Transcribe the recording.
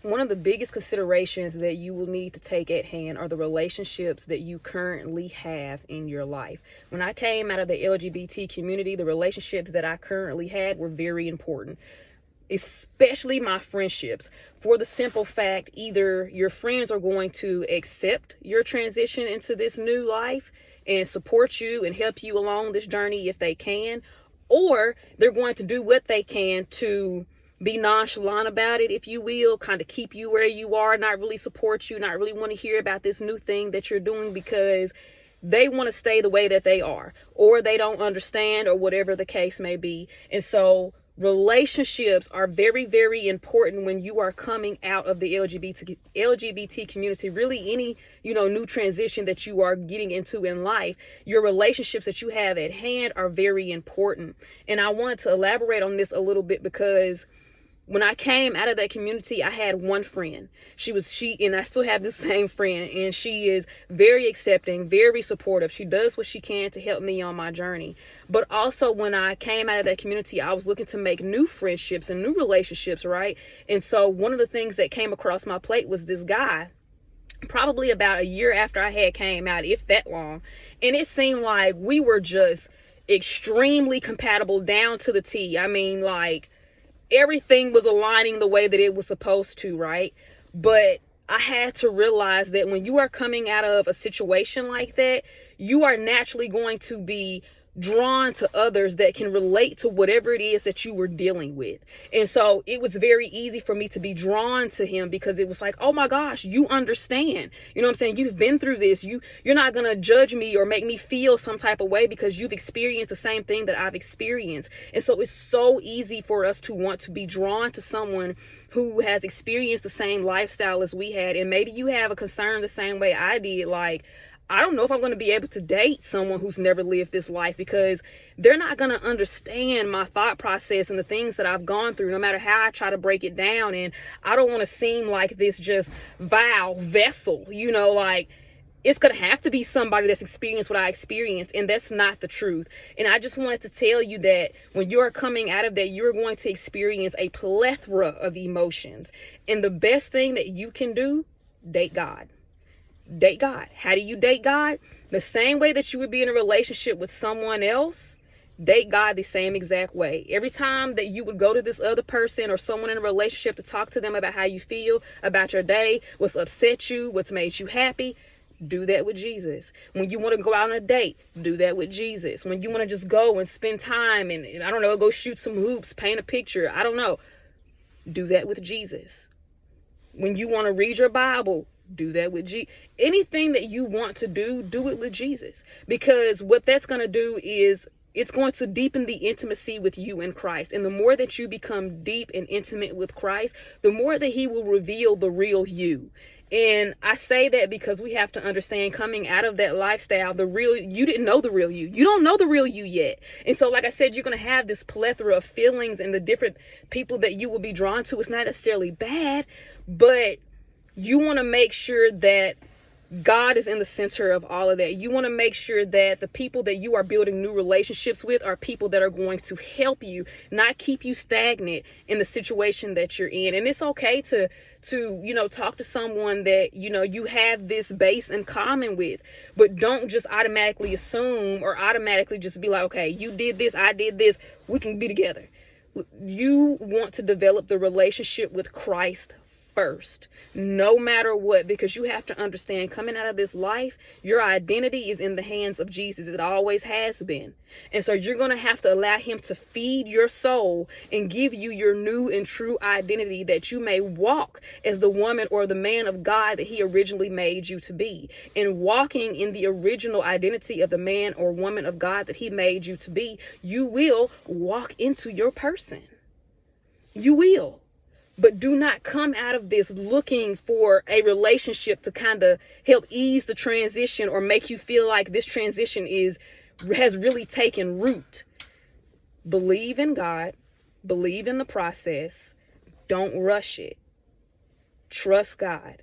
one of the biggest considerations that you will need to take at hand are the relationships that you currently have in your life. When I came out of the LGBT community, the relationships that I currently had were very important, especially my friendships, for the simple fact either your friends are going to accept your transition into this new life and support you and help you along this journey if they can, or they're going to do what they can to be nonchalant about it, if you will, kind of keep you where you are, not really support you, not really want to hear about this new thing that you're doing because they want to stay the way that they are, or they don't understand, or whatever the case may be. And so relationships are very, very important when you are coming out of the LGBT community. Really, any, new transition that you are getting into in life, your relationships that you have at hand are very important. And I wanted to elaborate on this a little bit because when I came out of that community, I had one friend. And I still have the same friend, and she is very accepting, very supportive. She does what she can to help me on my journey. But also when I came out of that community, I was looking to make new friendships and new relationships, right? And so one of the things that came across my plate was this guy, probably about a year after I had came out, if that long. And it seemed like we were just extremely compatible down to the T. I mean, like, everything was aligning the way that it was supposed to, right? But I had to realize that when you are coming out of a situation like that, you are naturally going to be drawn to others that can relate to whatever it is that you were dealing with. And so it was very easy for me to be drawn to him because it was like, oh my gosh, you understand. You know what I'm saying? You've been through this. You're not going to judge me or make me feel some type of way because you've experienced the same thing that I've experienced. And so it's so easy for us to want to be drawn to someone who has experienced the same lifestyle as we had. And maybe you have a concern the same way I did, like, I don't know if I'm going to be able to date someone who's never lived this life because they're not going to understand my thought process and the things that I've gone through, no matter how I try to break it down. And I don't want to seem like this just vile vessel, like it's going to have to be somebody that's experienced what I experienced. And that's not the truth. And I just wanted to tell you that when you're coming out of that, you're going to experience a plethora of emotions. And the best thing that you can do, date God. Date God. How do you date God? The same way that you would be in a relationship with someone else, date God the same exact way. Every time that you would go to this other person or someone in a relationship to talk to them about how you feel, about your day, what's upset you, what's made you happy, do that with Jesus. When you want to go out on a date, do that with Jesus. When you want to just go and spend time and I don't know, go shoot some hoops, paint a picture, I don't know, do that with Jesus. When you want to read your Bible, do that with Jesus. Anything that you want to do it with Jesus. Because what that's going to do is it's going to deepen the intimacy with you in Christ. And the more that you become deep and intimate with Christ, the more that he will reveal the real you. And I say that because we have to understand, coming out of that lifestyle, you didn't know the real you. You don't know the real you yet. And so, like I said, you're going to have this plethora of feelings, and the different people that you will be drawn to. It's not necessarily bad, but you want to make sure that God is in the center of all of that. You want to make sure that the people that you are building new relationships with are people that are going to help you, not keep you stagnant in the situation that you're in. And it's okay to talk to someone that, you have this base in common with, but don't just automatically assume or automatically just be like, okay, you did this, I did this, we can be together. You want to develop the relationship with Christ first, no matter what, because you have to understand, coming out of this life, your identity is in the hands of Jesus. It always has been. And so you're going to have to allow him to feed your soul and give you your new and true identity, that you may walk as the woman or the man of God that he originally made you to be. And walking in the original identity of the man or woman of God that he made you to be, you will walk into your person. You will. But do not come out of this looking for a relationship to kind of help ease the transition or make you feel like this transition has really taken root. Believe in God. Believe in the process. Don't rush it. Trust God.